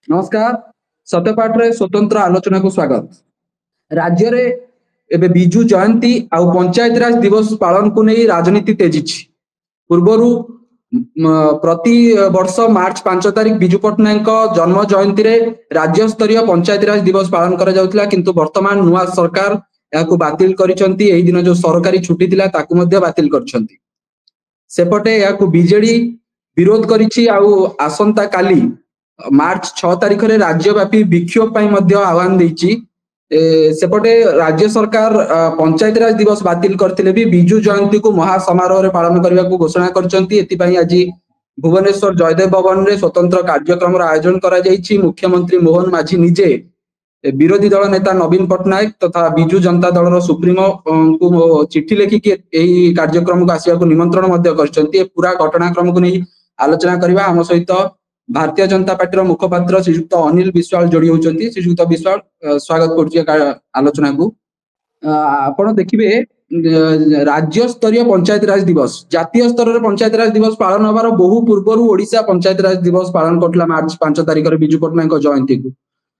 नमस्कार सत्यपाठ रे स्वतंत्र आलोचना को स्वागत। राज्य रे एबे बिजु जयंती आउ पंचायत राज दिवस पालन को नहीं राजनीति तेजी पूर्वरु प्रति वर्ष मार्च 5 तारिख बिजु पट्टनायक जन्म जयंती रे राज्य स्तरीय पंचायत राज दिवस पालन करा जाउथला किंतु वर्तमान नुआ सरकार याकू बातिल करिसंती। एही दिन जो सरकारी छुट्टी थिला ताकू मध्ये बातिल करछंती। सेपटे याकू बीजेडी विरोध करिछि आउ आसंता काली मार्च 6 तारिख रे राज्यव्यापी विक्षोभ पई मध्ये आह्वान देछि। सेपटे राज्य सरकार पंचायत राज दिवस बातिल करथिले भी बिजु जयंती को महासमारोह रे पालन करबा को घोषणा करछंती। एति पई आज भुवनेश्वर जयदेव भवन रे स्वतंत्र कार्यक्रम रा आयोजन करा जाइछि। मुख्यमंत्री मोहन माझी निजे विरोधी दल नेता नवीन पट्टनायक तथा बिजु जनता दल रो सुप्रीमो को चिट्ठी लेखि के एही कार्यक्रम को आसिया को निमंत्रण मध्ये करछंती। पूरा घटनाक्रम को नहीं आलोचना करबा हम सहित भारतीय जनता पार्टी मुखपात्र श्रीयुक्त अनिल विश्वाल जोड़ी होती। श्रीयुक्त विश्वाल स्वागत कर आलोचना को। आपण देखिए राज्य स्तरीय पंचायत राज दिवस जातीय स्तर में पंचायत राज दिवस पालन होबार बहु पूर्व ओडिशा पंचायत राज दिवस पालन करथिला मार्च 5 तारिख रे बिजु पट्टनायक जयंती को।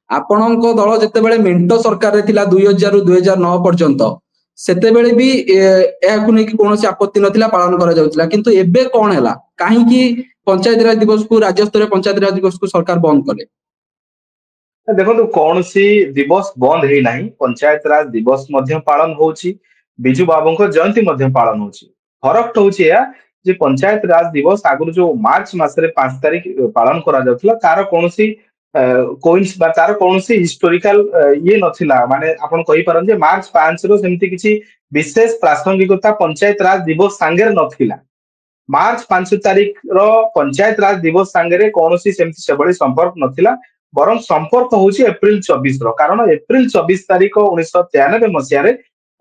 आपणक दल जेतेबेले मेंटो सरकार रे थिला 2000 रु 2009 पर्यंत सेतेबेले भी एहाकु नै कि कोनोसी आपत्ति नथिला पालन करा जाउथिला किंतु एबे कोन हैला काहे कि पंचायत राज दिवस को राज्य स्तरीय पंचायत राज दिवस को सरकार बंद कले। देखो कौन सी दिवस बंद है नहीं पंचायत राज दिवस पालन होची बिजु बाबू जयंती पालन होची। फरक होची या जे पंचायत राज दिवस आगु जो मार्च मासरे 5 तारिख पालन करा जाउथला तार कोनसी कोइंस बा तार कोनसी हिस्टोरिकल ये नथिला माने आपण कहि परन जे मार्च 5 रो सेमति किछि विशेष प्रासंगिकता पंचायत राज दिवस सांगेर नथिला। मार्च 5 तारिख रो पंचायत राज दिवस सांगेरे कोनसी सेमति सेबळे संपर्क नथिला बरं संपर्क होची एप्रिल 24 रो कारण एप्रिल 24 तारिख 1993 मसिया रे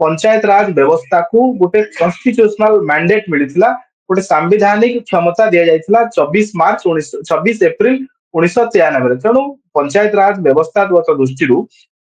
पंचायत राज व्यवस्था को गोटे कॉन्स्टिट्यूशनल मैंडेट मिलिथिला गोटे संवैधानिक क्षमता दिया जायथिला 24 एप्रिल 1993 रे। तेणु पंचायत राज व्यवस्था दृष्टि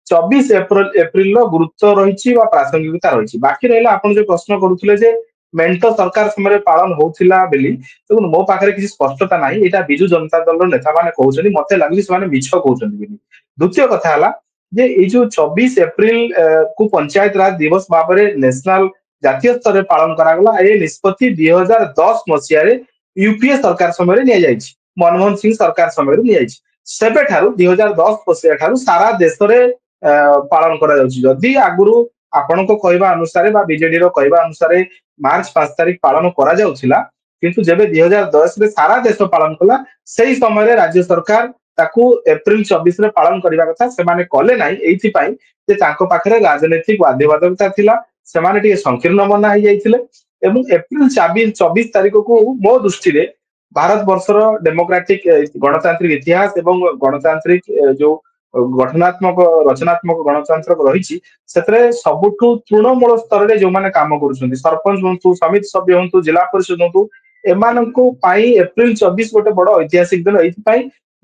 24 एप्रिल रो गुरुत्व रहिछि वा प्रासंगिकता रहिछि। बाकी रहला आपण जो प्रश्न करूथिले जे मेंटो सरकार समय पालन होउथिला बेली तो मो पाखरे किसी स्पष्टता नाही। एटा बिजु जनता दल नेता माने कहउछनी मते लागि से माने मिछ कहउछनी बेली। द्वितीय कथा हला जे ए जो 24 एप्रिल को पंचायत राज दिवस बाबरे नेशनल जातीय स्तर रे पालन करा गला। ए निष्पत्ति 2010 मसिया रे यूपीए सरकार समय रे निया जायछि मनमोहन सिंह सरकार समय रे निया जायछि। सेबे ठारू 2010 मसिया ठारू सारा देश रे पालन करा जाउछि। जदी आगुरु आपण को कहबा अनुसार बा बीजेडी रो कहबा अनुसार मार्च 5 तारिख पालन करा जाउथिला किंतु जेबे 2010 रे सारा देश पालन कला सेही समय रे राज्य सरकार ताकू एप्रिल 24 रे पालन करिवा कथा से माने कले नाही। एथि पई जे तांको पाखरे राजनीतिक बाध्यबाधकता थिला से माने टिके संकीर्ण मना हो जाइथिले एवं एप्रिल 24 तारिख को मो दृष्टि रे भारत वर्षर डेमोक्रेटिक गणतांत्रिक इतिहास एवं गणतांत्रिक जो गठनात्मक रचनात्मक गणतंत्र रही सबुठू तृणमूल स्तर में जो मैंने काम कर सरपंच हूँ समिति सभ्य हूँ जिला परिषद हूँ एमानंको एप्रिल 24 गोटे बड़ ऐतिहासिक दिन ये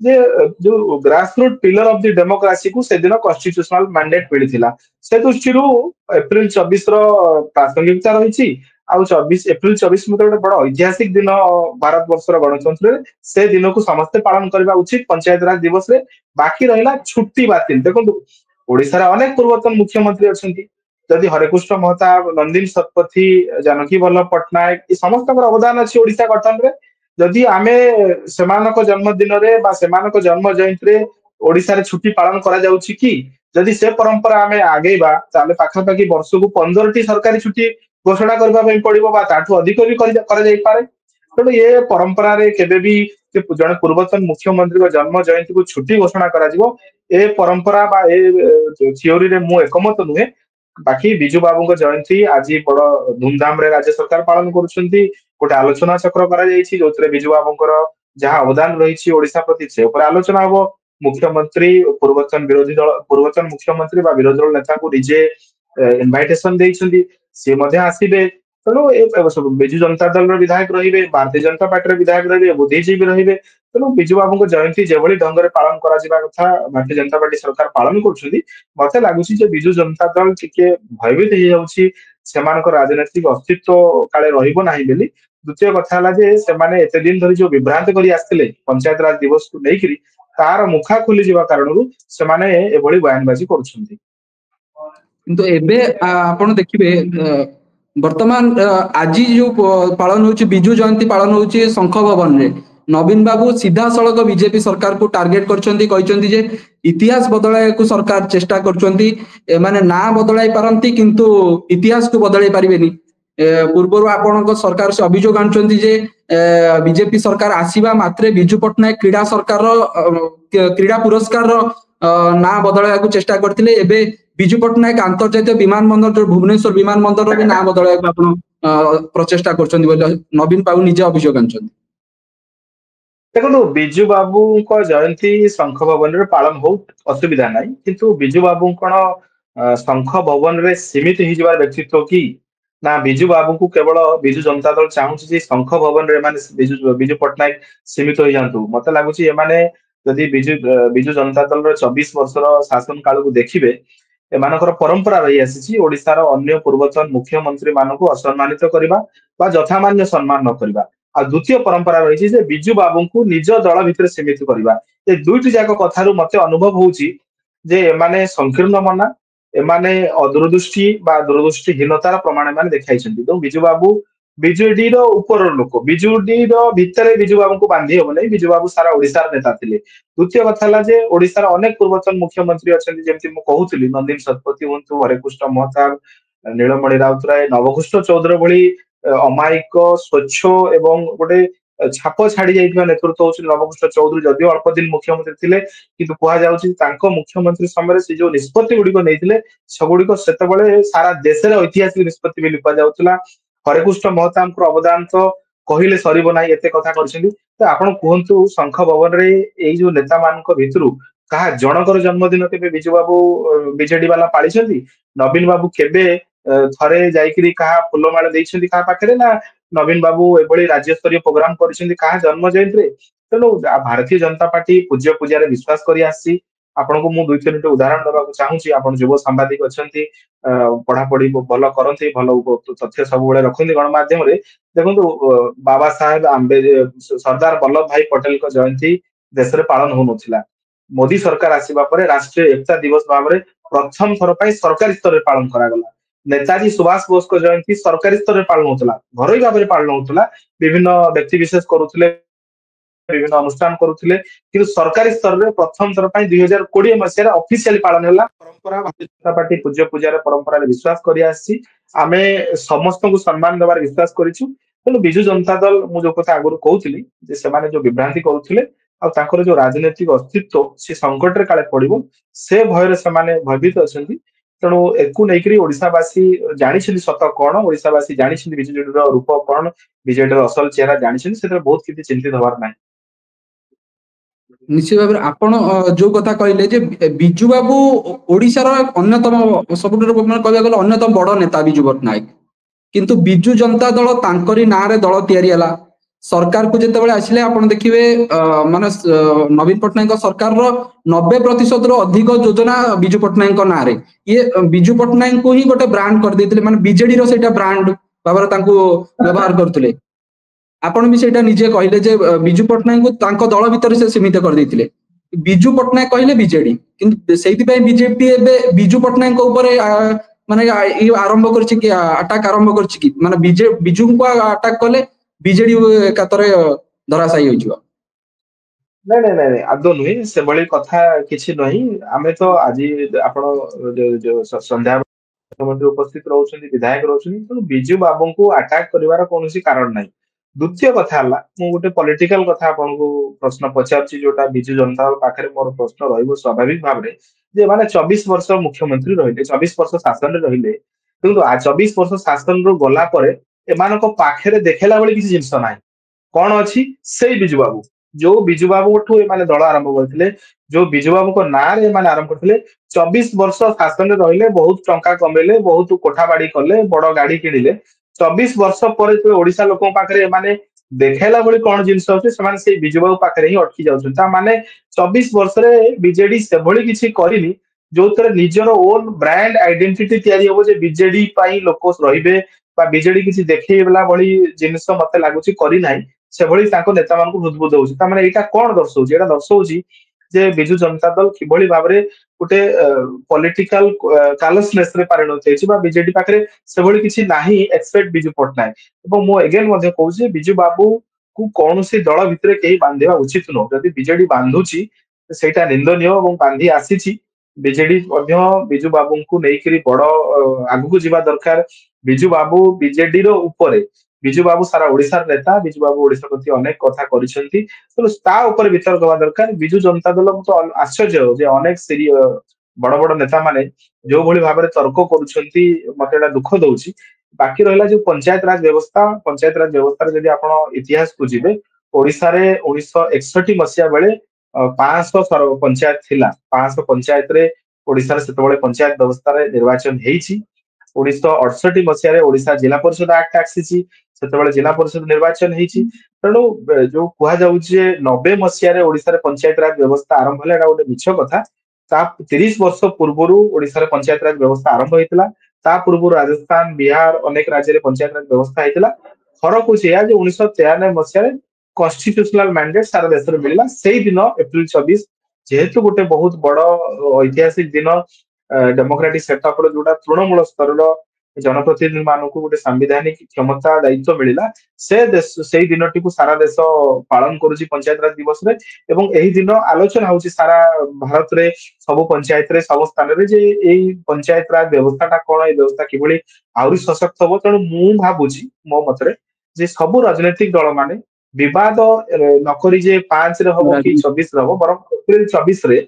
जे जो grassroot pillar of the democracy को से दिन कॉन्स्टिट्यूशनल मैंडेट मिलता से दृष्टि एप्रिल 24 प्रासंगिकता रही एप्रिल 24 मत गोटे बड़ ऐतिहासिक दिन भारत वर्षर गणतंत्र से दिन को समस्ते पालन करने उचित पंचायत राज दिवस रे। बाकी रहा छुट्टी बातिल देखो ओडिशा अनेक पूर्वतन मुख्यमंत्री अच्छा जदि हरेकृष्ण महताब नंदिन शतपथी जानकी वल्लभ पट्टनायक ये समस्त अवदान अच्छी ओडिशा गठन में जदि आमे सेमानक जन्मदिन रे जन्म जयंती रे ओडिशा रे छुट्टी पालन करा जाउछि कि जदि से परंपरा आमे आगेबा ताले पाखापाखि वर्ष को 15टी सरकारी छुट्टी घोषणा करबा ପାଇଁ पड़िबो बा ताठू अधिक भी करा जाई पारे। तेणु ये परंपरा रे केबे भी जने पूर्वतन मुख्यमंत्री को जन्म जयंती को छुट्टी घोषणा करा जिवो ए परंपरा बा ए थियोरी रे मु एकमत नुहे। बाकी बिजु बाबू जयंती आज बड़ धूमधाम रे राज्य सरकार पालन करुछंती गोटे आलोचना चक्र करा जायछि जोतरे बिजु बाबूंकर जहां अवदान रही ओडिशा प्रति से ऊपर आलोचना हबो। मुख्यमंत्री पूर्वतन मुख्यमंत्री बा विरोधी दल नेता को निजे इनविटेशन देइछंती से मध्य आसीबे। तेणु बिजु जनता दल विधायक रहिबे भारतीय जनता पार्टी विधायक रहिबे बुद्धिजीवी रहिबे। तेणु बिजु बाबू जयंती जेभली ढंग रे पालन करा जिबा कथा भारतीय जनता पार्टी सरकार पालन करछंती मते लागुछि जे बिजु जनता दल टिके भयभीत हे जाउछि सेमानक राजनीतिक अस्तित्व काले रहिबो नाही बेली। द्वितीय कथा हला जे सेमाने एते दिन धरि जो विभ्रांत करी आस्थिले पंचायत राज दिवस को लेकिरी ତାର ମୁଖା ଖୋଲିଯିବା କାରଣରୁ ସେମାନେ ଏଭଳି ବୟାନବାଜି କରୁଛନ୍ତି। କିନ୍ତୁ ଏବେ ଆପଣ ଦେଖିବେ ବର୍ତ୍ତମାନ ଆଜି ଯୋଉ ପାଳନ ହଉଛି ବିଜୁ ଜୟନ୍ତୀ ପାଳନ ହଉଛି ଶଙ୍ଖ ଭବନରେ ନବୀନ ବାବୁ ସିଧାସଳଖ ବିଜେପି ସରକାରକୁ ଟାର୍ଗେଟ କରିଛନ୍ତି, କହିଛନ୍ତି ଯେ ଇତିହାସ ବଦଳାଇବାକୁ ସରକାର ଚେଷ୍ଟା କରୁଛନ୍ତି, ଏମାନେ ନାଁ ବଦଳାଇ ପାରନ୍ତି କିନ୍ତୁ ଇତିହାସକୁ ବଦଳାଇ ପାରିବେନି। ପୂର୍ବରୁ ଆପଣଙ୍କ ସରକାର ସେ ଅଭିଯୋଗ ଆଣୁଛନ୍ତି ଯେ ବିଜେପି ସରକାର ଆସିବା ମାତ୍ରେ ବିଜୁ ପଟ୍ଟନାୟକ କ୍ରୀଡା ସରକାରର କ୍ରୀଡା ପୁରସ୍କାରର ନାଁ ବଦଳାଇବାକୁ ଚେଷ୍ଟା କରିଥିଲେ। ଏବେ ବିଜୁ ପଟ୍ଟନାୟକ ଆନ୍ତର୍ଜାତୀୟ ବିମାନ ବନ୍ଦର ଯୋଉ ଭୁବନେଶ୍ୱର ବିମାନ ବନ୍ଦରର ବି ନାଁ ବଦଳାଇବାକୁ ଆପଣ ପ୍ରଚେଷ୍ଟା କରୁଛନ୍ତି ବୋଲି ନବୀନ ବାବୁ ନିଜେ ଅଭିଯୋଗ ଆଣିଛନ୍ତି। ଦେଖନ୍ତୁ ବିଜୁ ବାବୁଙ୍କ ଜୟନ୍ତୀ ଶଙ୍ଖ ଭବନରେ ପାଳନ ହଉ, ଅସୁବିଧା ନାହିଁ, କିନ୍ତୁ ବିଜୁ ବାବୁ କଣ ଶଙ୍ଖ ଭବନରେ ସୀମିତ ହେଇଯିବାର ବ୍ୟକ୍ତିତ୍ବ କି? ନା ବିଜୁ ବାବୁଙ୍କୁ କେବଳ ବିଜୁ ଜନତା ଦଳ ଚାହୁଁଛି ଯେ ଶଙ୍ଖ ଭବନରେ ଏମାନେ ବିଜୁ ପଟ୍ଟନାୟକ ସୀମିତ ହେଇଯାଆନ୍ତୁ। ମତେ ଲାଗୁଛି ଏମାନେ ଯଦି ବିଜୁ ଜନତା ଦଳର 24 ବର୍ଷର ଶାସନ କାଳକୁ ଦେଖିବେ, ଏମାନଙ୍କର ପରମ୍ପରା ରହି ଆସିଛି ଓଡିଶାର ଅନ୍ୟ ପୂର୍ବତନ ମୁଖ୍ୟମନ୍ତ୍ରୀ ମାନଙ୍କୁ ଅସମ୍ମାନିତ କରିବା ବା ଯଥାମାନ୍ୟ ସମ୍ମାନ ନ କରିବା। ଆଉ ଦ୍ୱିତୀୟ ପରମ୍ପରା ରହିଛି ଯେ ବିଜୁ ବାବୁଙ୍କୁ ନିଜ ଦଳ ଭିତରେ ସୀମିତ କରିବା। ଏ ଦୁଇଟି ଯାକ କଥାରୁ ମତେ ଅନୁଭବ ହଉଛି ଯେ ଏମାନେ ସଂକୀର୍ଣ୍ଣ ମନା, ଏମାନେ ଅଦୂରଦୃଷ୍ଟି ବା ଦୂରଦୃଷ୍ଟିହୀନତାର ପ୍ରମାଣ ଏମାନେ ଦେଖାଇଛନ୍ତି। ତେଣୁ ବିଜୁ ବାବୁ ବିଜେଡିର ଉପର ଲୋକ, ବିଜେଡିର ଭିତରେ ବିଜୁ ବାବୁଙ୍କୁ ବାନ୍ଧି ହବ ନାହିଁ। ବିଜୁ ବାବୁ ସାରା ଓଡିଶାର ନେତା ଥିଲେ। ଦ୍ୱିତୀୟ କଥା ହେଲା ଯେ ଓଡିଶାର ଅନେକ ପୂର୍ବତନ ମୁଖ୍ୟମନ୍ତ୍ରୀ ଅଛନ୍ତି, ଯେମିତି ମୁଁ କହୁଥିଲି ନନ୍ଦୀନ ଶତପଥୀ ହୁଅନ୍ତୁ, ହରେକୃଷ୍ଣ ମହତାବ, ନୀଳମଣି ରାଉତରାୟ, ନବକୃଷ୍ଣ ଚୌଧୁରୀ ଭଳି ଅମାୟିକ, ସ୍ୱଚ୍ଛ ଏବଂ ଗୋଟେ ଛାପ ଛାଡି ଯାଇଥିବା ନେତୃତ୍ୱ ହଉଛି ନବକୃଷ୍ଣ ଚୌଧୁରୀ। ଯଦିଓ ଅଳ୍ପ ଦିନ ମୁଖ୍ୟମନ୍ତ୍ରୀ ଥିଲେ, କିନ୍ତୁ କୁହାଯାଉଛି ତାଙ୍କ ମୁଖ୍ୟମନ୍ତ୍ରୀ ସମୟରେ ସେ ଯୋଉ ନିଷ୍ପତ୍ତି ଗୁଡିକ ନେଇଥିଲେ ସେଗୁଡିକ ସେତେବେଳେ ସାରା ଦେଶରେ ଐତିହାସିକ ନିଷ୍ପତ୍ତି ବୋଲି କୁହାଯାଉଥିଲା। ହରେକୃଷ୍ଣ ମହତାବଙ୍କର ଅବଦାନ ତ କହିଲେ ସରିବ ନାହିଁ, ଏତେ କଥା କରିଛନ୍ତି। ତ ଆପଣ କୁହନ୍ତୁ ଶଙ୍ଖ ଭବନରେ ଏଇ ଯୋଉ ନେତା ମାନଙ୍କ ଭିତରୁ କାହା ଜଣଙ୍କର ଜନ୍ମଦିନ କେବେ ବିଜୁ ବାବୁ ବିଜେଡି ବାଲା ପାଳିଛନ୍ତି? ନବୀନ ବାବୁ କେବେ ଥରେ ଯାଇକିରି କାହା ଫୁଲମାଳ ଦେଇଛନ୍ତି କାହା ପାଖରେ? ନା ନବୀନ ବାବୁ ଏଭଳି ରାଜ୍ୟସ୍ତରୀୟ ପ୍ରୋଗ୍ରାମ କରିଛନ୍ତି କାହା ଜନ୍ମ ଜୟନ୍ତୀରେ? ତେଣୁ ଭାରତୀୟ ଜନତା ପାର୍ଟି ପୂଜ୍ୟ ପୂଜାରେ ବିଶ୍ୱାସ କରି ଆସିଛି। ଆପଣଙ୍କୁ ମୁଁ ଦୁଇ ତିନୋଟି ଉଦାହରଣ ଦେବାକୁ ଚାହୁଁଛି। ଆପଣ ଯୁବ ସାମ୍ବାଦିକ ଅଛନ୍ତି, ପଢାପଢି ଭଲ କରନ୍ତି, ଭଲ ତଥ୍ୟ ସବୁବେଳେ ରଖନ୍ତି ଗଣମାଧ୍ୟମରେ। ଦେଖନ୍ତୁ ବାବା ସାହେବ ସର୍ଦ୍ଦାର ବଲ୍ଲଭ ଭାଇ ପଟେଲଙ୍କ ଜୟନ୍ତୀ ଦେଶରେ ପାଳନ ହଉନଥିଲା। ମୋଦୀ ସରକାର ଆସିବା ପରେ ରାଷ୍ଟ୍ରୀୟ ଏକତା ଦିବସ ଭାବରେ ପ୍ରଥମ ଥର ପାଇଁ ସରକାରୀ ସ୍ତରରେ ପାଳନ କରାଗଲା। ନେତାଜୀ ସୁଭାଷ ବୋଷଙ୍କ ଜୟନ୍ତୀ ସରକାରୀ ସ୍ତରରେ ପାଳନ ହଉଥିଲା, ଘରୋଇ ଭାବରେ ପାଳନ ହଉଥିଲା, ବିଭିନ୍ନ ବ୍ୟକ୍ତି ବିଶେଷ କରୁଥିଲେ, ବିଭିନ୍ନ ଅନୁଷ୍ଠାନ କରୁଥିଲେ, କିନ୍ତୁ ସରକାରୀ ସ୍ତରରେ ପ୍ରଥମ ଥର ପାଇଁ 2020 ଅଫିସିଆଲି ପାଳନ ହେଲା। ପରମ୍ପରା ଭାରତୀୟ ଜନତା ପାର୍ଟି ପୂଜ୍ୟ ପୂଜାର ପରମ୍ପରାରେ ବିଶ୍ୱାସ କରି ଆସିଛି। ଆମେ ସମସ୍ତଙ୍କୁ ସମ୍ମାନ ଦେବାର ବିଶ୍ୱାସ କରିଛୁ। ତେଣୁ ବିଜୁ ଜନତା ଦଳ, ମୁଁ ଯୋଉ କଥା ଆଗରୁ କହୁଥିଲି ଯେ ସେମାନେ ଯୋଉ ବିଭ୍ରାନ୍ତି କରୁଥିଲେ ଆଉ ତାଙ୍କର ଯୋଉ ରାଜନୈତିକ ଅସ୍ତିତ୍ୱ ସେ ସଙ୍କଟରେ କାଳେ ପଡିବ, ସେ ଭୟରେ ସେମାନେ ଭୟଭୀତ ଅଛନ୍ତି। ତେଣୁ ଏକୁ ନେଇକରି ଓଡିଶାବାସୀ ଜାଣିଛନ୍ତି ସତ କଣ, ଓଡିଶାବାସୀ ଜାଣିଛନ୍ତି ବିଜେଡିର ରୂପ କଣ, ବିଜେଡିର ଅସଲ ଚେହେରା ଜାଣିଛନ୍ତି। ସେଥିରେ ବହୁତ କିଛି ଚିନ୍ତିତ ହବାର ନାହିଁ। ନିଶ୍ଚିତ ଭାବରେ ଆପଣ ଯୋଉ କଥା କହିଲେ ଯେ ବିଜୁ ବାବୁ ଓଡିଶାର ଅନ୍ୟତମ ସବୁଠାରୁ କହିବାକୁ ଗଲେ ଅନ୍ୟତମ ବଡ ନେତା ବିଜୁ ପଟ୍ଟନାୟକ, କିନ୍ତୁ ବିଜୁ ଜନତା ଦଳ ତାଙ୍କରି ନାଁରେ ଦଳ ତିଆରି ହେଲା। ସରକାରକୁ ଯେତେବେଳେ ଆସିଲେ ଆପଣ ଦେଖିବେ ମାନେ ନବୀନ ପଟ୍ଟନାୟକ ସରକାରର 90%ରୁ ଅଧିକ ଯୋଜନା ବିଜୁ ପଟ୍ଟନାୟକଙ୍କ ନାଁରେ। ଇଏ ବିଜୁ ପଟ୍ଟନାୟକଙ୍କୁ ହିଁ ଗୋଟେ ବ୍ରାଣ୍ଡ କରିଦେଇଥିଲେ, ମାନେ ବିଜେଡିର ସେଇଟା ବ୍ରାଣ୍ଡ ଭାବରେ ତାଙ୍କୁ ବ୍ୟବହାର କରୁଥିଲେ। ଆପଣ ବି ସେଇଟା ନିଜେ କହିଲେ ଯେ ବିଜୁ ପଟ୍ଟନାୟକଙ୍କୁ ତାଙ୍କ ଦଳ ଭିତରେ ସେ ସୀମିତ କରିଦେଇଥିଲେ। ବିଜୁ ପଟ୍ଟନାୟକ କହିଲେ ବିଜେଡି, କିନ୍ତୁ ସେଇଥିପାଇଁ ବିଜେପି ଏବେ ବିଜୁ ପଟ୍ଟନାୟକଙ୍କ ଉପରେ ମାନେ ଆରମ୍ଭ କରିଛି କି ଆଟାକ ଆରମ୍ଭ କରିଛି କି, ମାନେ ବିଜୁଙ୍କୁ ଆଟାକ କଲେ ବିଜେଡି ଏକାତରେ ଧରାଶାୟୀ ହୋଇଯିବ। ନାଇଁ ନାଇଁ ନାଇଁ ନାଇଁ, ଆଦୌ ନୁହେଁ, ସେଭଳି କଥା କିଛି ନାହିଁ। ଆମେ ତ ଆଜି ଆପଣ ସନ୍ଧ୍ୟା ମୁଖ୍ୟମନ୍ତ୍ରୀ ଉପସ୍ଥିତ ରହୁଛନ୍ତି, ବିଧାୟକ ରହୁଛନ୍ତି, ତେଣୁ ବିଜୁ ବାବୁଙ୍କୁ ଆଟାକ କରିବାର କୌଣସି କାରଣ ନାହିଁ। ଦ୍ୱିତୀୟ କଥା ହେଲା, ମୁଁ ଗୋଟେ ପଲିଟିକାଲ କଥା ଆପଣଙ୍କୁ ପ୍ରଶ୍ନ ପଚାରୁଛି, ଯୋଉଟା ବିଜୁ ଜନତା ଦଳ ପାଖରେ ମୋର ପ୍ରଶ୍ନ ରହିବ ସ୍ୱାଭାବିକ ଭାବରେ, ଯେ ଏମାନେ 24 ବର୍ଷ ମୁଖ୍ୟମନ୍ତ୍ରୀ ରହିଲେ, 24 ବର୍ଷ ଶାସନରେ ରହିଲେ, କିନ୍ତୁ 24 ବର୍ଷ ଶାସନରୁ ଗଲା ପରେ ଏମାନଙ୍କ ପାଖରେ ଦେଖେଇଲା ଭଳି କିଛି ଜିନିଷ ନାହିଁ। କଣ ଅଛି? ସେଇ ବିଜୁ ବାବୁ, ଯୋଉ ବିଜୁ ବାବୁଠୁ ଏମାନେ ଦଳ ଆରମ୍ଭ କରିଥିଲେ, ଯୋଉ ବିଜୁ ବାବୁଙ୍କ ନାଁରେ ଏମାନେ ଆରମ୍ଭ କରିଥିଲେ। 24 ବର୍ଷ ଶାସନରେ ରହିଲେ, ବହୁତ ଟଙ୍କା କମେଇଲେ, ବହୁତ କୋଠା ବାଡି କଲେ, ବଡ ଗାଡି କିଣିଲେ। 24 ବର୍ଷ ପରେ ଯେତେବେଳେ ଓଡିଶା ଲୋକଙ୍କ ପାଖରେ ଏମାନେ ଦେଖାଇଲା ଭଳି କଣ ଜିନିଷ ଅଛି, ସେମାନେ ସେଇ ବିଜୁବାବୁ ପାଖରେ ହିଁ ଅଟକି ଯାଉଛନ୍ତି। ତା ମାନେ 24 ବର୍ଷରେ ବିଜେଡି ସେଭଳି କିଛି କରିନି ଯୋଉଥିରେ ନିଜର ଓନ୍ ବ୍ରାଣ୍ଡ ଆଇଡେଣ୍ଟିଟି ତିଆରି ହବ, ଯେ ବିଜେଡି ପାଇଁ ଲୋକ ରହିବେ ବା ବିଜେଡି କିଛି ଦେଖେଇଲା ଭଳି ଜିନିଷ ମତେ ଲାଗୁଛି କରିନାହିଁ। ସେଭଳି ତାଙ୍କ ନେତା ମାନଙ୍କୁ ହୃଦବୁଦ ହଉଛି। ତାମାନେ ଏଇଟା କଣ ଦର୍ଶଉଛି? ଏଇଟା ଦର୍ଶଉଛି ଯେ ବିଜୁ ଜନତା ଦଳ କିଭଳି ଭାବରେ ଗୋଟେ ପଲିଟିକାଲ କାଲସନେସ୍ ରେ ପରିଣତ ହେଇଛି ବା ବିଜେଡି ପାଖରେ ସେଭଳି କିଛି ନାହିଁ ଏକ୍ସପେକ୍ଟ ବିଜୁ ପଟ୍ଟନାୟକ। ଏବଂ ମୁଁ ଏଗେନ ମଧ୍ୟ କହୁଛି ବିଜୁ ବାବୁ କୁ କୌଣସି ଦଳ ଭିତରେ କେହି ବାନ୍ଧିବା ଉଚିତ ନୁହଁ। ଯଦି ବିଜେଡି ବାନ୍ଧୁଛି ସେଇଟା ନିନ୍ଦନୀୟ ଏବଂ ବାନ୍ଧି ଆସିଛି। ବିଜେଡି ମଧ୍ୟ ବିଜୁ ବାବୁଙ୍କୁ ନେଇକରି ବଡ ଆଗକୁ ଯିବା ଦରକାର। ବିଜୁ ବାବୁ ବିଜେଡିର ଉପରେ, ବିଜୁ ବାବୁ ସାରା ଓଡିଶାର ନେତା, ବିଜୁ ବାବୁ ଓଡିଶା ପ୍ରତି ଅନେକ କଥା କରିଛନ୍ତି, ତେଣୁ ତା ଉପରେ ବିତର୍କ ହବା ଦରକାର। ବିଜୁ ଜନତା ଦଳ ତ ଆଶ୍ଚର୍ଯ୍ୟ ଯେ ଅନେକ ବଡ ବଡ ନେତା ମାନେ ଯୋଉଭଳି ଭାବରେ ତର୍କ କରୁଛନ୍ତି ମତେ ଏଇଟା ଦୁଃଖ ଦଉଛି। ବାକି ରହିଲା ଯୋଉ ପଞ୍ଚାୟତ ରାଜ ବ୍ୟବସ୍ଥା, ପଞ୍ଚାୟତ ରାଜ ବ୍ୟବସ୍ଥାରେ ଯଦି ଆପଣ ଇତିହାସକୁ ଯିବେ, ଓଡିଶାରେ 1961 ମସିହା ବେଳେ 500 ପଞ୍ଚାୟତ ଥିଲା। 500 ପଞ୍ଚାୟତରେ ଓଡିଶାରେ ସେତେବେଳେ ପଞ୍ଚାୟତ ବ୍ୟବସ୍ଥାରେ ନିର୍ବାଚନ ହେଇଛି। 1968 ମସିହାରେ ଓଡିଶା ଜିଲ୍ଲା ପରିଷଦ ଆକ୍ଟ ଆସିଛି, ସେତେବେଳେ ଜିଲ୍ଲା ପରିଷଦ ନିର୍ବାଚନ ହେଇଛି। ତେଣୁ ଯୋଉ କୁହାଯାଉଛି ଯେ 90 ମସିହାରେ ଓଡିଶାରେ ପଞ୍ଚାୟତ ରାଜ ବ୍ୟବସ୍ଥା ଆରମ୍ଭ ହେଲା, ଏଟା ଗୋଟେ ମିଛ କଥା। ତା 30 ବର୍ଷ ପୂର୍ବରୁ ଓଡିଶାରେ ପଞ୍ଚାୟତ ରାଜ ବ୍ୟବସ୍ଥା ଆରମ୍ଭ ହେଇଥିଲା। ତା ପୂର୍ବରୁ ରାଜସ୍ଥାନ, ବିହାର ଅନେକ ରାଜ୍ୟରେ ପଞ୍ଚାୟତ ରାଜ ବ୍ୟବସ୍ଥା ହେଇଥିଲା। ଫରକ ହଉଛି ଏହା ଯେ 1993 ମସିହାରେ କନଷ୍ଟିଟ୍ୟୁସନାଲ ମ୍ୟାଣ୍ଡେଟ ସାରା ଦେଶରେ ମିଳିଲା। ସେଇଦିନ ଏପ୍ରିଲ 24 ଯେହେତୁ ଗୋଟେ ବହୁତ ବଡ ଐତିହାସିକ ଦିନ, ଡେମୋକ୍ରାଟିକ ସେଟଅପର ଯୋଉଟା ତୃଣମୂଳ ସ୍ତରର ଜନପ୍ରତିନିଧି ମାନଙ୍କୁ ଗୋଟେ ସାମ୍ବିଧାନିକ କ୍ଷମତା ଦାୟିତ୍ୱ ମିଳିଲା, ସେଇ ଦିନଟିକୁ ସାରା ଦେଶ ପାଳନ କରୁଛି ପଞ୍ଚାୟତ ରାଜ ଦିବସରେ। ଏବଂ ଏହି ଦିନ ଆଲୋଚନା ହଉଛି ସାରା ଭାରତରେ, ସବୁ ପଞ୍ଚାୟତରେ, ସବୁ ସ୍ଥାନରେ ଯେ ଏଇ ପଞ୍ଚାୟତ ରାଜ ବ୍ୟବସ୍ଥାଟା କଣ, ଏଇ ବ୍ୟବସ୍ଥା କିଭଳି ଆହୁରି ସଶକ୍ତ ହବ। ତେଣୁ ମୁଁ ଭାବୁଛି ମୋ ମତରେ ଯେ ସବୁ ରାଜନୈତିକ ଦଳ ମାନେ ବିବାଦ ନକରି ଯେ 5ରେ ହବ କି 24ରେ ହବ, ବରଂ ଏପ୍ରିଲ 24ରେ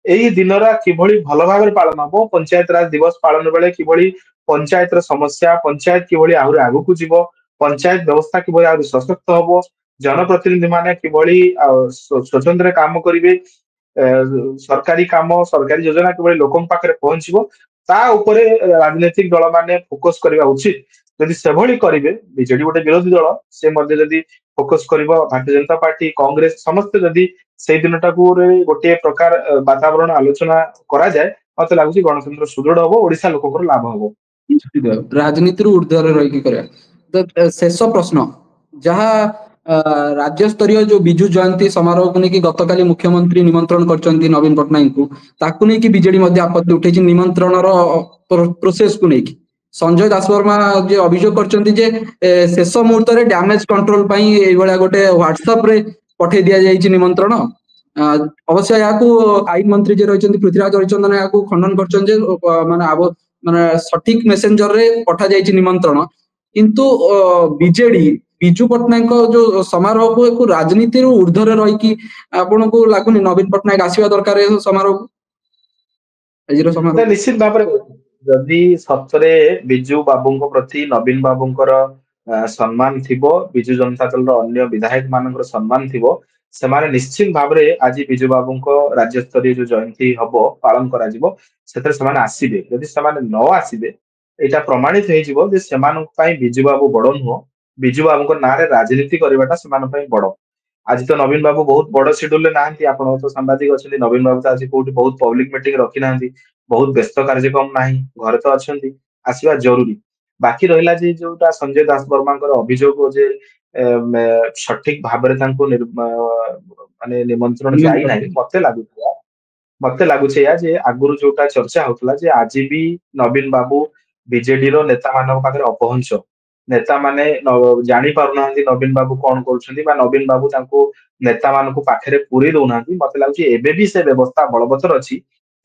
ଏଇ ଦିନର କିଭଳି ଭଲ ଭାବରେ ପାଳନ ହବ, ପଞ୍ଚାୟତ ରାଜ ଦିବସ ପାଳନ ବେଳେ କିଭଳି ପଞ୍ଚାୟତର ସମସ୍ୟା, ପଞ୍ଚାୟତ କିଭଳି ଆହୁରି ଆଗକୁ ଯିବ, ପଞ୍ଚାୟତ ବ୍ୟବସ୍ଥା କିଭଳି ଆହୁରି ସଶକ୍ତ ହବ, ଜନପ୍ରତିନିଧି ମାନେ କିଭଳି ସ୍ୱତନ୍ତ୍ର କାମ କରିବେ, ସରକାରୀ କାମ, ସରକାରୀ ଯୋଜନା କିଭଳି ଲୋକଙ୍କ ପାଖରେ ପହଞ୍ଚିବ, ତା ଉପରେ ରାଜନୈତିକ ଦଳ ମାନେ ଫୋକସ କରିବା ଉଚିତ। ଯଦି ସେଭଳି କରିବେ, ବିଜେଡି ଗୋଟେ ବିରୋଧୀ ଦଳ, ସେ ମଧ୍ୟ ଯଦି ଫୋକସ କରିବ, ଭାରତୀୟ ଜନତା ପାର୍ଟି, କଂଗ୍ରେସ ସମସ୍ତେ ଯଦି ସେଇ ଦିନଟାକୁ ଗୋଟିଏ ପ୍ରକାର ବାତାବରଣ ଆଲୋଚନା କରାଯାଏ, ମତେ ଲାଗୁଛି ଗଣତନ୍ତ୍ର ସୁଦୃଢ ହବ, ଓଡିଶା ଲୋକଙ୍କର ଲାଭ ହବ। ରାଜନୀତିରୁ ଉର୍ଦ୍ଧ୍ୱରେ ରହିକି କରିବା। ତ ଶେଷ ପ୍ରଶ୍ନ, ଯାହା ରାଜ୍ୟସ୍ତରୀୟ ଯୋଉ ବିଜୁ ଜୟନ୍ତୀ ସମାରୋହକୁ ନେଇକି ଗତକାଲି ମୁଖ୍ୟମନ୍ତ୍ରୀ ନିମନ୍ତ୍ରଣ କରିଛନ୍ତି ନବୀନ ପଟ୍ଟନାୟକଙ୍କୁ, ତାକୁ ନେଇକି ବିଜେଡି ମଧ୍ୟ ଆପତ୍ତି ଉଠେଇଛି ନିମନ୍ତ୍ରଣର ପ୍ରୋସେସକୁ ନେଇକି। ସଞ୍ଜୟ ଦାସବର୍ମା ଯେ ଅଭିଯୋଗ କରିଛନ୍ତି ଯେ ଶେଷ ମୁହୂର୍ତ୍ତରେ ଡ୍ୟାମେଜ କଣ୍ଟ୍ରୋଲ ପାଇଁ ଏଇଭଳିଆ ଗୋଟେ ହ୍ୱାଟ୍ସଆପ ରେ ପଠେଇ ଦିଆଯାଇଛି ନିମନ୍ତ୍ରଣ। ଅବଶ୍ୟ ଏହାକୁ ଆଇନ ମନ୍ତ୍ରୀ ଯିଏ ରହିଛନ୍ତି ପୃଥ୍ୱୀରାଜ ହରିଚନ୍ଦନ ଏହାକୁ ଖଣ୍ଡନ କରିଛନ୍ତି ଯେ ମାନେ ସଠିକ ମେସେଞ୍ଜରରେ ପଠାଯାଇଛି ନିମନ୍ତ୍ରଣ। କିନ୍ତୁ ବିଜେଡି, ବିଜୁ ପଟ୍ଟନାୟକଙ୍କ ଯୋଉ ସମାରୋହକୁ ଏକ ରାଜନୀତିରୁ ଉର୍ଦ୍ଧ୍ୱରେ ରହିକି, ଆପଣଙ୍କୁ ଲାଗୁନି ନବୀନ ପଟ୍ଟନାୟକ ଆସିବା ଦରକାର ଏ ସମାରୋହକୁ? ଆଜିର ସମାରୋହ ନିଶ୍ଚିତ ଭାବରେ ଯଦି ସତରେ ବିଜୁ ବାବୁଙ୍କ ପ୍ରତି ନବୀନ ବାବୁଙ୍କର ସମ୍ମାନ ଥିବ, ବିଜୁ ଜନତା ଦଳର ଅନ୍ୟ ବିଧାୟକ ମାନଙ୍କର ସମ୍ମାନ ଥିବ, ସେମାନେ ନିଶ୍ଚିତ ଭାବରେ ଆଜି ବିଜୁ ବାବୁଙ୍କ ରାଜ୍ୟସ୍ତରୀୟ ଯୋଉ ଜୟନ୍ତୀ ହବ, ପାଳନ କରାଯିବ, ସେଥିରେ ସେମାନେ ଆସିବେ। ଯଦି ସେମାନେ ନ ଆସିବେ, ଏଇଟା ପ୍ରମାଣିତ ହେଇଯିବ ଯେ ସେମାନଙ୍କ ପାଇଁ ବିଜୁ ବାବୁ ବଡ ନୁହଁ, ବିଜୁ ବାବୁଙ୍କ ନାଁରେ ରାଜନୀତି କରିବାଟା ସେମାନଙ୍କ ପାଇଁ ବଡ। ଆଜି ତ ନବୀନ ବାବୁ ବହୁତ ବଡ ସିଡ୍ୟୁଲରେ ନାହାନ୍ତି, ଆପଣ ତ ସାମ୍ବାଦିକ ଅଛନ୍ତି, ନବୀନ ବାବୁ ତ ଆଜି କୋଉଠି ବହୁତ ପବ୍ଲିକ ମିଟିଂ ରଖିନାହାନ୍ତି, ବହୁତ ବ୍ୟସ୍ତ କାର୍ଯ୍ୟକ୍ରମ ନାହିଁ, ଘରେ ତ ଅଛନ୍ତି, ଆସିବା ଜରୁରୀ। ବାକି ରହିଲା ଯେ ଯୋଉଟା ସଞ୍ଜୟ ଦାସ ବର୍ମାଙ୍କର ଅଭିଯୋଗ ଯେ ସଠିକ ଭାବରେ ତାଙ୍କୁ ମାନେ ନିମନ୍ତ୍ରଣ ଯାଇନାହିଁ, ମତେ ଲାଗୁଛି ଏଇଆ ଯେ ଆଗରୁ ଯୋଉଟା ଚର୍ଚ୍ଚା ହଉଥିଲା ଯେ ଆଜି ବି ନବୀନ ବାବୁ ବିଜେଡିର ନେତା ମାନଙ୍କ ପାଖରେ ଅପହଞ୍ଚ, ନେତାମାନେ ଜାଣି ପାରୁନାହାନ୍ତି ନବୀନ ବାବୁ କଣ କରୁଛନ୍ତି, ବା ନବୀନ ବାବୁ ତାଙ୍କୁ ନେତା ମାନଙ୍କୁ ପାଖରେ ପୁରେଇ ଦଉନାହାନ୍ତି। ମତେ ଲାଗୁଛି ଏବେ ବି ସେ ବ୍ୟବସ୍ଥା ବଳବତ୍ତର ଅଛି।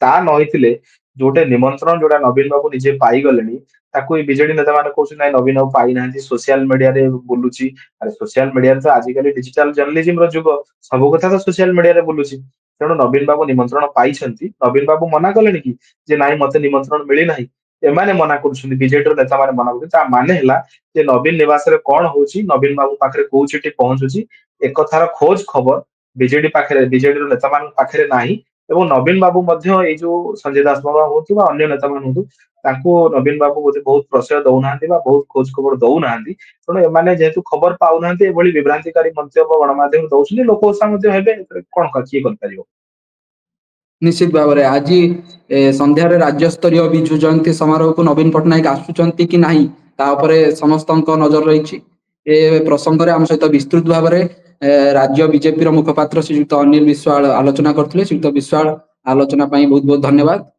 ତା ନ ହେଇଥିଲେ ଯୋଉଟା ନିମନ୍ତ୍ରଣ ଯୋଉଟା ନବୀନ ବାବୁ ନିଜେ ପାଇଗଲେଣି, ତାକୁ ଏଇ ବିଜେଡି ନେତା ମାନେ କହୁଛନ୍ତି ନାଇଁ ନବୀନ ବାବୁ ପାଇନାହାନ୍ତି, ସୋସିଆଲ ମିଡିଆରେ ବୁଲୁଛି। ଆରେ ସୋସିଆଲ ମିଡିଆରେ ତ ଆଜିକାଲି ଡିଜିଟାଲ ଜର୍ଣ୍ଣାଲିଜିମ ର ଯୁଗ, ସବୁ କଥା ତ ସୋସିଆଲ ମିଡିଆରେ ବୁଲୁଛି। ତେଣୁ ନବୀନ ବାବୁ ନିମନ୍ତ୍ରଣ ପାଇଛନ୍ତି, ନବୀନ ବାବୁ ମନା କଲେଣି କି ଯେ ନାଇଁ ମତେ ନିମନ୍ତ୍ରଣ ମିଳିନାହିଁ? ଏମାନେ ମନା କରୁଛନ୍ତି, ବିଜେଡିର ନେତାମାନେ ମନା କରୁଛନ୍ତି। ତା ମାନେ ହେଲା ଯେ ନବୀନ ନିବାସରେ କଣ ହଉଛି, ନବୀନ ବାବୁ ପାଖରେ କୋଉ ଚିଠି ପହଞ୍ଚୁଛି, ଏକଥାର ଖୋଜ ଖବର ବିଜେଡି ପାଖରେ, ବିଜେଡିର ନେତାମାନଙ୍କ ପାଖରେ ନାହିଁ। ଏବଂ ନବୀନ ବାବୁ ମଧ୍ୟ ଏଇ ଯୋଉ ସଞ୍ଜୟ ଦାସ ବର୍ମା ହୁଅନ୍ତୁ ବା ଅନ୍ୟ ନେତାମାନେ ହୁଅନ୍ତୁ, ତାଙ୍କୁ ନବୀନ ବାବୁ ବୋଧେ ବହୁତ ପ୍ରଶ୍ରୟ ଦଉନାହାନ୍ତି ବା ବହୁତ ଖୋଜ ଖବର ଦଉନାହାନ୍ତି। ତେଣୁ ଏମାନେ ଯେହେତୁ ଖବର ପାଉନାହାନ୍ତି, ଏଭଳି ବିଭ୍ରାନ୍ତିକାରୀ ମନ୍ତବ୍ୟ ଗଣମାଧ୍ୟମ ଦଉଛନ୍ତି, ଲୋକ ଓଷା ମଧ୍ୟ ହେବେ, କଣ କିଏ କରିପାରିବ? ନିଶ୍ଚିତ ଭାବରେ ଆଜି ସନ୍ଧ୍ୟାରେ ରାଜ୍ୟସ୍ତରୀୟ ବିଜୁ ଜୟନ୍ତୀ ସମାରୋହକୁ ନବୀନ ପଟ୍ଟନାୟକ ଆସୁଛନ୍ତି କି ନାହିଁ, ତା ଉପରେ ସମସ୍ତଙ୍କ ନଜର ରହିଛି। ଏ ପ୍ରସଙ୍ଗରେ ଆମ ସହିତ ବିସ୍ତୃତ ଭାବରେ राज्य बीजेपी मुखपात्र श्रीयुक्त अनिल विश्वाल आलोचना करथिले। श्रीयुक्त विश्वाल आलोचना पाई बहुत बहुत धन्यवाद।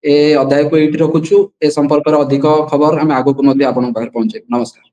ए अध्याय को एठी रखुछु। ए संपर्क अधिक खबर हम आगो को मध्ये आपन पाखरे पहुंचे। नमस्कार।